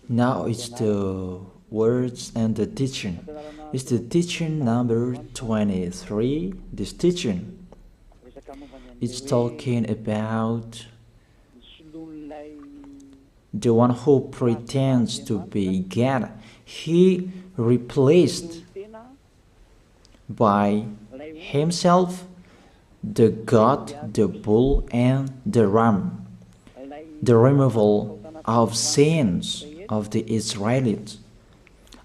Now it's the words and the teaching. It's the teaching number 23. This teaching, it's talking about the one who pretends to be God. He replaced by himself the goat, the bull, and the ram. The removal of sins of the Israelites.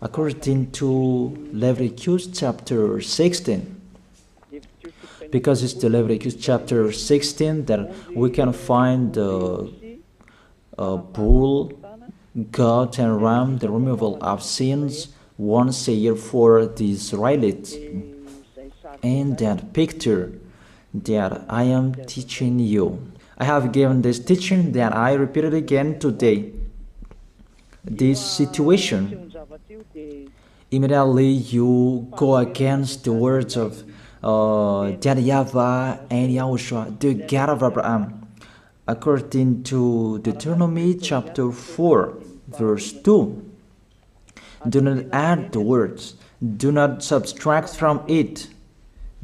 According to Leviticus chapter 16. Because it's the Leviticus chapter 16 that we can find the bull, goat, and ram, the removal of sins once a year for the Israelites. And that picture that I am teaching you. I have given this teaching that I repeated again today. This situation, immediately you go against the words of that YAHVAH and YAHOSHUAH, the God of Abraham. According to Deuteronomy chapter 4, verse 2. Do not add the words, do not subtract from it.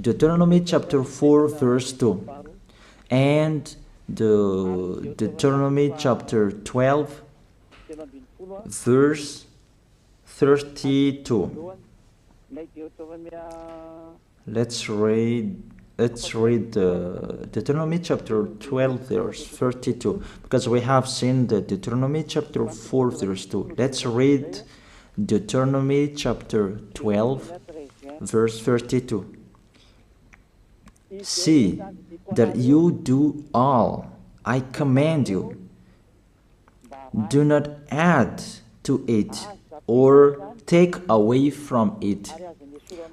Deuteronomy chapter 4, verse 2. And the Deuteronomy chapter 12, verse 32. Let's read the Deuteronomy chapter 12, verse 32, because we have seen the Deuteronomy chapter 4, verse 2. Let's read Deuteronomy chapter 12, verse 32. See that you do all I command you. Do not add to it or take away from it.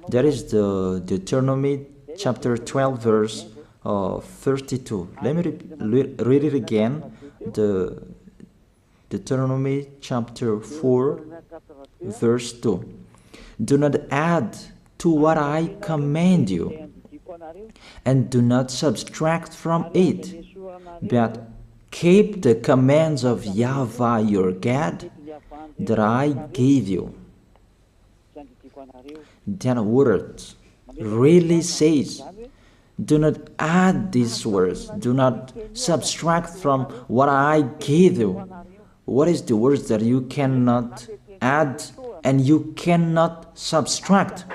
That is the Deuteronomy chapter 12, verse 32. Let me read it again. The Deuteronomy chapter 4, verse 2. Do not add to what I command you, and do not subtract from it, but keep the commands of YAHVAH your God that I gave you. That word really says, do not add these words, do not subtract from what I gave you. What is the words that you cannot add and you cannot subtract?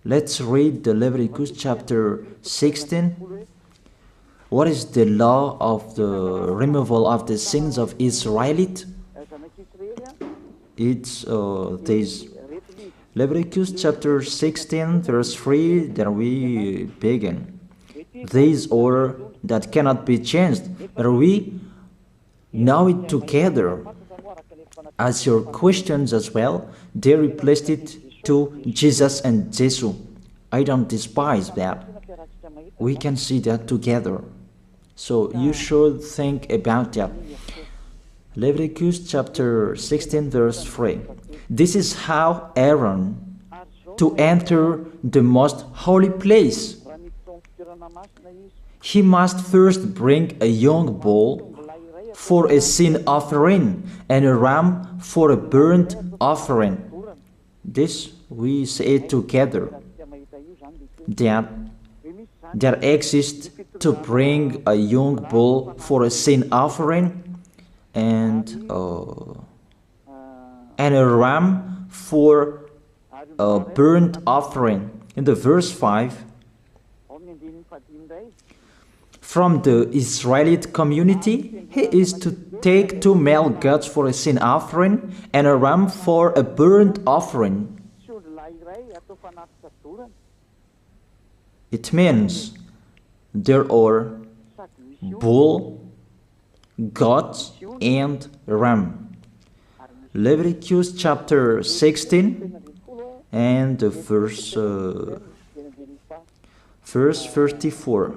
Let's read the Leviticus chapter 16. What is the law of the removal of the sins of Israelite? It's this Leviticus chapter 16, verse 3 that we begin. This order that cannot be changed, but we know it together. As your questions as well, they replaced it to Jesus and Jesus. I don't despise that. We can see that together. So you should think about that. Leviticus chapter 16, verse 3. This is how Aaron to enter the most holy place. He must first bring a young bull for a sin offering and a ram for a burnt offering. This we say together. That exists to bring a young bull for a sin offering and a ram for a burnt offering. In the verse 5, from the Israelite community, he is to take 2 male goats for a sin offering and a ram for a burnt offering. It means there are bull, goat, and ram. Leviticus chapter 16 and the verse 34.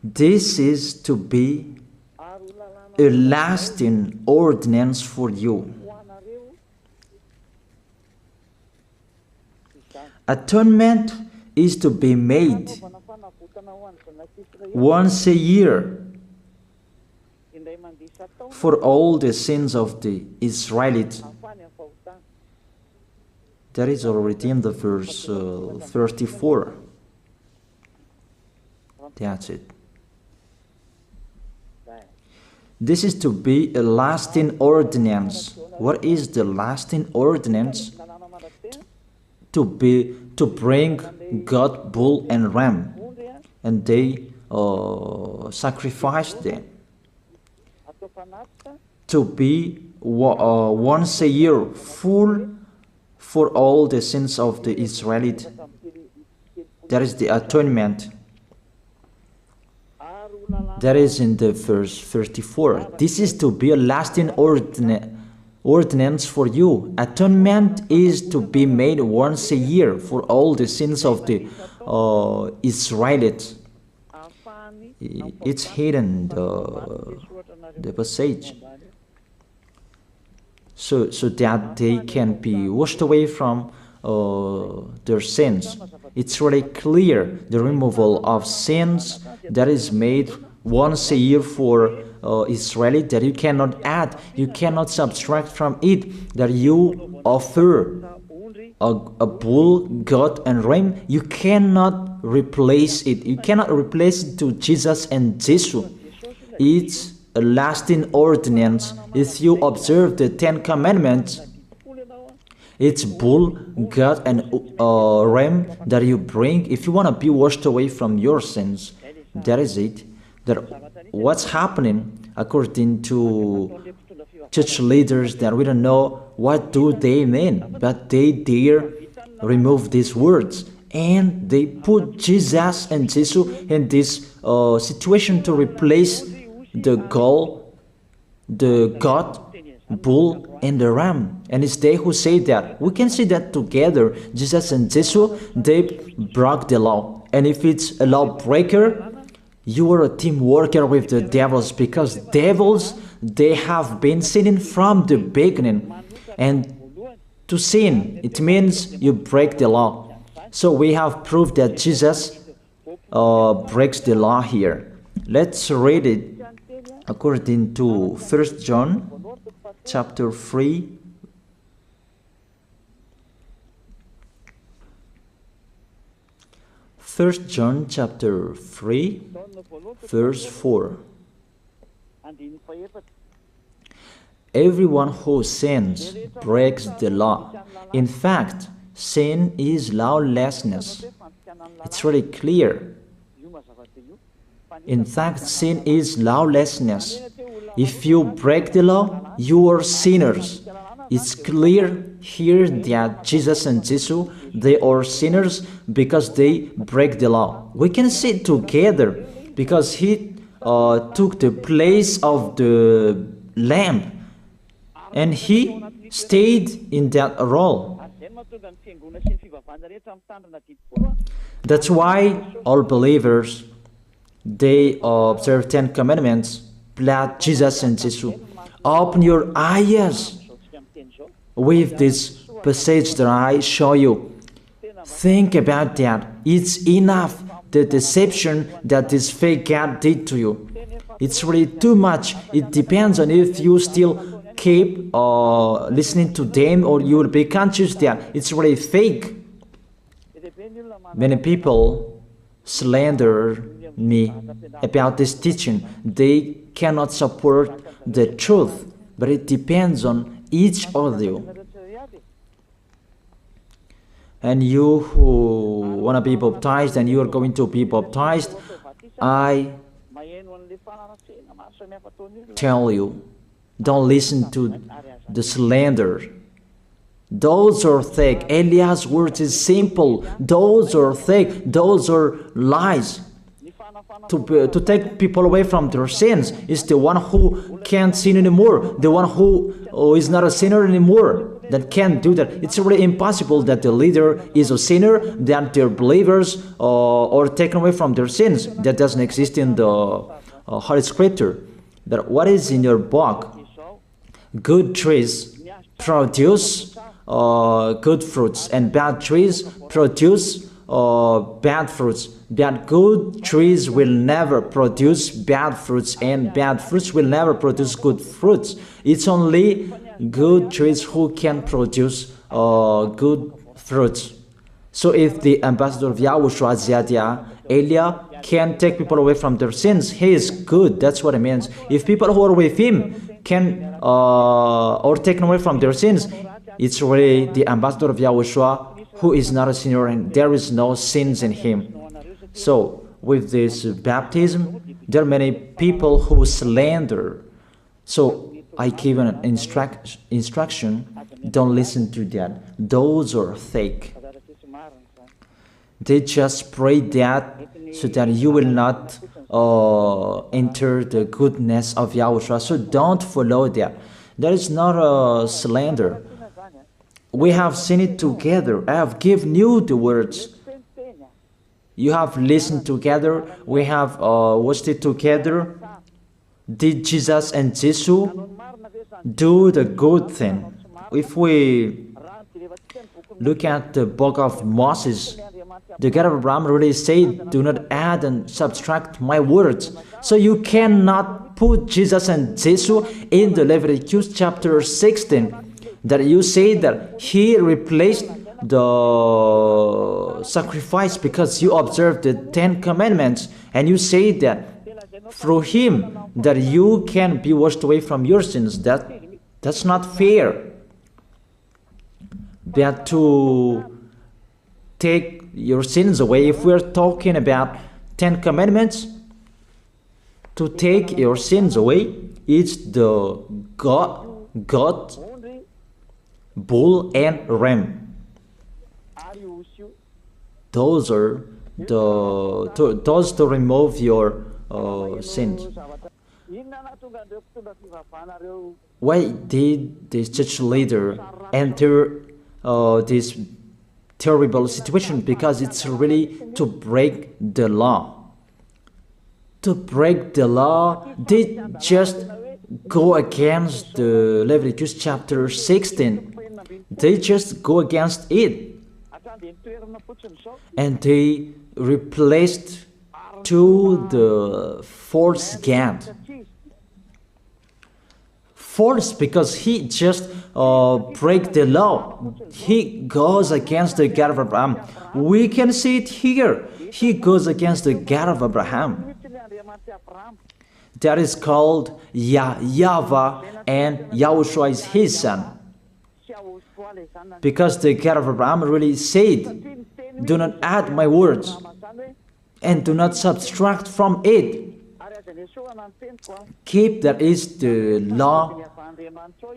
This is to be a lasting ordinance for you. Atonement is to be made once a year for all the sins of the Israelites. That is already in the verse 34. That's it. This is to be a lasting ordinance. What is the lasting ordinance? To bring God, bull and ram, and they sacrifice them. To be once a year full for all the sins of the Israelites. That is the atonement. That is in the verse 34. This is to be a lasting ordinance for you. Atonement is to be made once a year for all the sins of the Israelites. It's hidden, the passage. So that they can be washed away from their sins. It's really clear, the removal of sins that is made once a year for Israeli, that you cannot add, you cannot subtract from it, that you offer a bull, goat and ram, you cannot replace it. You cannot replace it to Jesus and Jesus. It's a lasting ordinance. If you observe the 10 Commandments, it's bull, goat and ram that you bring. If you want to be washed away from your sins, that is it. That what's happening according to church leaders, that we don't know what do they mean, but they dare remove these words and they put Jesus and Jesus in this situation to replace the God, bull and the ram. And it's they who say that. We can see that together, Jesus and Jesus, they broke the law. And if it's a lawbreaker, you are a team worker with the devils, because devils, they have been sinning from the beginning. And to sin, it means you break the law. So we have proof that Jesus breaks the law here. Let's read it according to 1 John chapter 3. First John chapter 3, verse 4. Everyone who sins breaks the law. In fact, sin is lawlessness. It's really clear. In fact, sin is lawlessness. If you break the law, you are sinners. It's clear here that Jesus and Jesus, they are sinners because they break the law. We can see it together because he took the place of the lamb and he stayed in that role. That's why all believers, they observe 10 commandments, blood, Jesus and Jesus. Open your eyes with this passage that I show you. Think about that. It's enough, the deception that this fake God did to you. It's really too much. It depends on if you still keep listening to them, or you will be conscious that it's really fake. Many people slander me about this teaching. They cannot support the truth, but it depends on each of you. And you who want to be baptized and you are going to be baptized, I tell you, don't listen to the slander. Those are fake. Eliah's words is simple. Those are fake. Those are lies. To take people away from their sins is the one who can't sin anymore. The one who is not a sinner anymore, that can't do that. It's really impossible that the leader is a sinner, that their believers are taken away from their sins. That doesn't exist in the Holy Scripture. That what is in your book? Good trees produce good fruits, and bad trees produce bad fruits. That good trees will never produce bad fruits, and bad fruits will never produce good fruits. It's only good trees who can produce good fruits. So if the ambassador of Yahushua, Ziyadiyah, Elia, can take people away from their sins, he is good. That's what it means. If people who are with him can or taken away from their sins, it's really the ambassador of Yahushua who is not a sinner, and there is no sins in him. So with this baptism, there are many people who slander. So I give an instruction, don't listen to that. Those are fake. They just pray that so that you will not enter the goodness of Yahushua. So don't follow that. That is not a slander. We have seen it together. I have given you the words. You have listened together. We have watched it together. Did Jesus and Jesus do the good thing? If we look at the book of Moses, the God of Abraham really said, do not add and subtract my words. So you cannot put Jesus and Jesus in the Leviticus chapter 16. That you say that he replaced the sacrifice because you observed the 10 commandments, and you say that through him that you can be washed away from your sins. That's not fair. That to take your sins away, if we're talking about 10 commandments, to take your sins away, it's the God, bull and ram. Those are those to remove your sins. Why did this church leader enter this terrible situation? Because it's really to break the law. To break the law, they just go against the Leviticus chapter 16. They just go against it. And they replaced to the false God. False because he just break the law. He goes against the God of Abraham. We can see it here. He goes against the God of Abraham. That is called YAHVAH, and YAHOSHUAH is his son. Because the God of Abraham really said, do not add my words and do not subtract from it. Keep, that is the law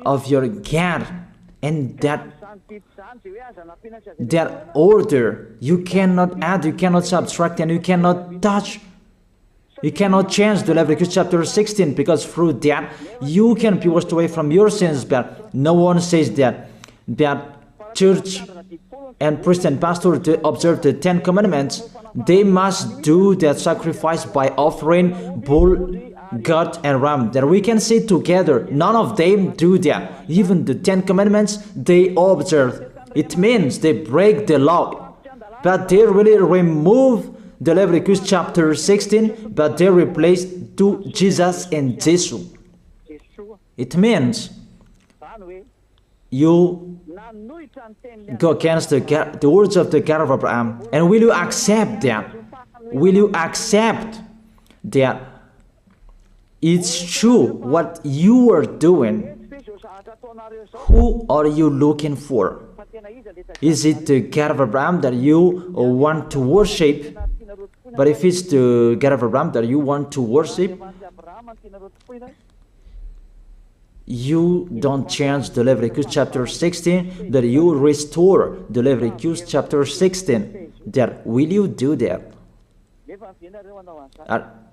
of your God, and that order. You cannot add, you cannot subtract, and you cannot touch. You cannot change the Leviticus chapter 16, because through that you can be washed away from your sins. But no one says that church and priest and pastor to observe the 10 commandments, they must do that sacrifice by offering bull, goat, and ram. That we can see together. None of them do that. Even the 10 commandments they observe. It means they break the law, but they really remove the Leviticus chapter 16, but they replace to Jesus and Jesus. It means you go against the words of the God of Abraham. And will you accept that? Will you accept that it's true what you are doing? Who are you looking for? Is it the God of Abraham that you want to worship? But if it's the God of Abraham that you want to worship, you don't change the Leviticus chapter 16, that you restore the Leviticus chapter 16. That will you do that?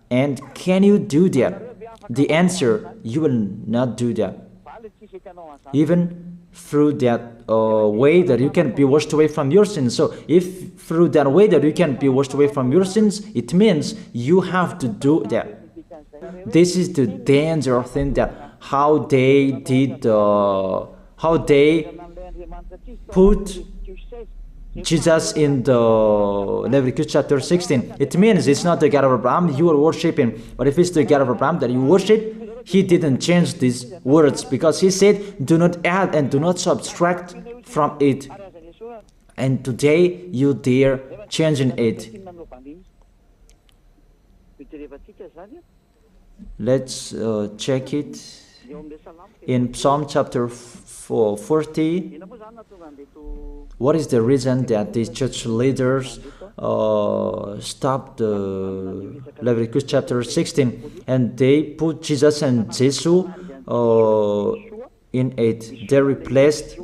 And can you do that? The answer, you will not do that. Even through that way that you can be washed away from your sins. So if through that way that you can be washed away from your sins, it means you have to do that. This is the danger thing, that how they did, how they put Jesus in the Leviticus chapter 16. It means it's not the God of Abraham you are worshiping, but if it's the God of Abraham that you worship, he didn't change these words, because he said, do not add and do not subtract from it. And today you dare changing it. Let's check it in Psalm chapter 40. What is the reason that these church leaders stopped the Leviticus chapter 16 and they put Jesus and Jesus in it? They replaced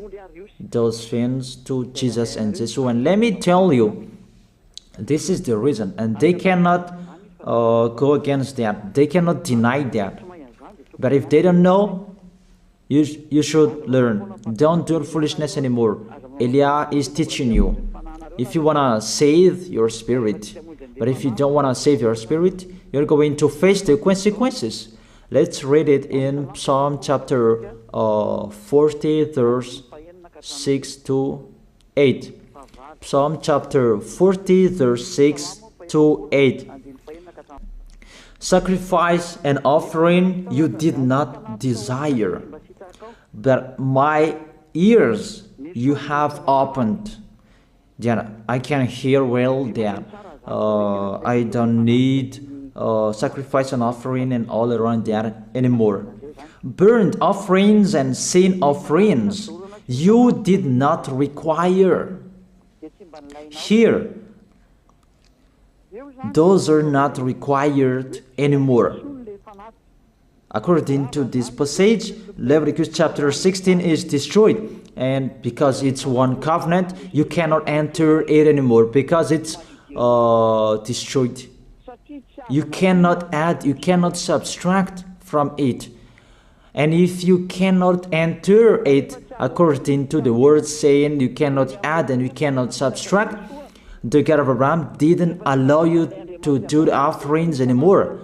those things to Jesus and Jesus. And let me tell you, this is the reason, and they cannot go against that. They cannot deny that. But if they don't know, you should learn. Don't do foolishness anymore. Elia is teaching you. If you want to save your spirit, but if you don't want to save your spirit, you're going to face the consequences. Let's read it in Psalm chapter 40, verse 6 to 8. Psalm chapter 40, verse 6 to 8. Sacrifice and offering you did not desire, but my ears you have opened. That I can hear well that I don't need sacrifice and offering and all around that anymore. Burnt offerings and sin offerings you did not require. Here, those are not required anymore. According to this passage, Leviticus chapter 16 is destroyed, and because it's one covenant, you cannot enter it anymore because it's destroyed. You cannot add, you cannot subtract from it. And if you cannot enter it according to the word saying you cannot add and you cannot subtract, the God of Abraham didn't allow you to do the offerings anymore.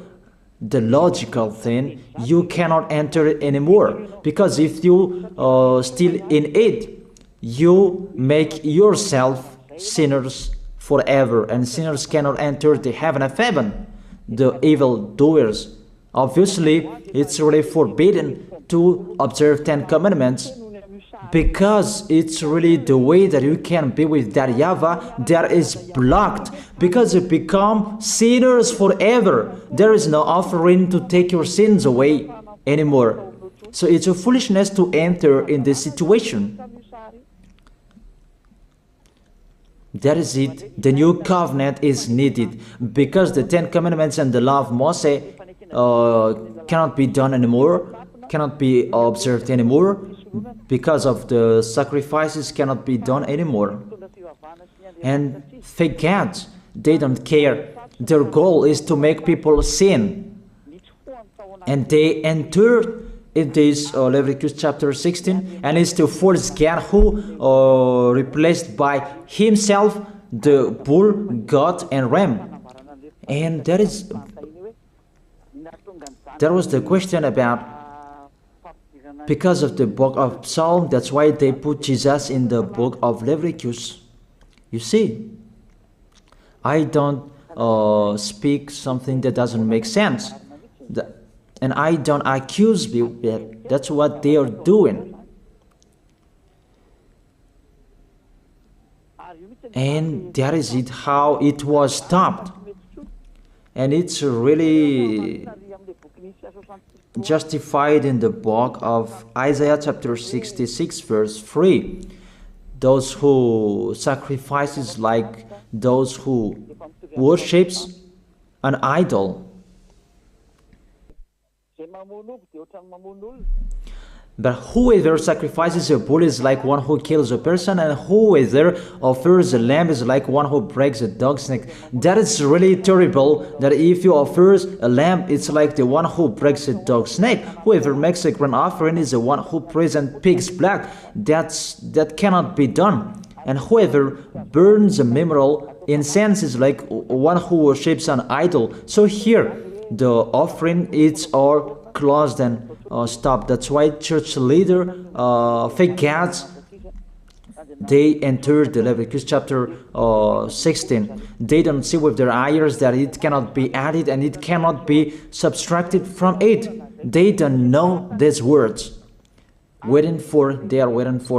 The logical thing, you cannot enter it anymore, because if you still in it, you make yourself sinners forever, and sinners cannot enter the heaven of heaven, the evil doers. Obviously, it's really forbidden to observe 10 commandments, because it's really the way that you can be with that YAHVAH that is blocked, because you become sinners forever. There is no offering to take your sins away anymore. So it's a foolishness to enter in this situation. That is it. The new covenant is needed, because the 10 commandments and the law of Moses cannot be done anymore, cannot be observed anymore, because of the sacrifices cannot be done anymore. And fake gods, they don't care. Their goal is to make people sin. And they entered in this Leviticus chapter 16, and it's the false God who replaced by himself the bull, goat, and ram. And that was the question about, because of the book of Psalm, that's why they put Jesus in the book of Leviticus. You see, I don't speak something that doesn't make sense. And I don't accuse people. That's what they are doing. And that is it, how it was stopped. And it's really justified in the book of Isaiah chapter 66 verse 3. Those who sacrifices like those who worships an idol. But whoever sacrifices a bull is like one who kills a person, and whoever offers a lamb is like one who breaks a dog's neck. That is really terrible, that if you offer a lamb, it's like the one who breaks a dog's neck. Whoever makes a grain offering is the one who presents pig's blood. That cannot be done. And whoever burns a memorial incense is like one who worships an idol. So here, the offering is all closed and stopped. That's why church leader, fake gods, they enter the Leviticus chapter 16. They don't see with their eyes that it cannot be added and it cannot be subtracted from it. They don't know these words. They are waiting for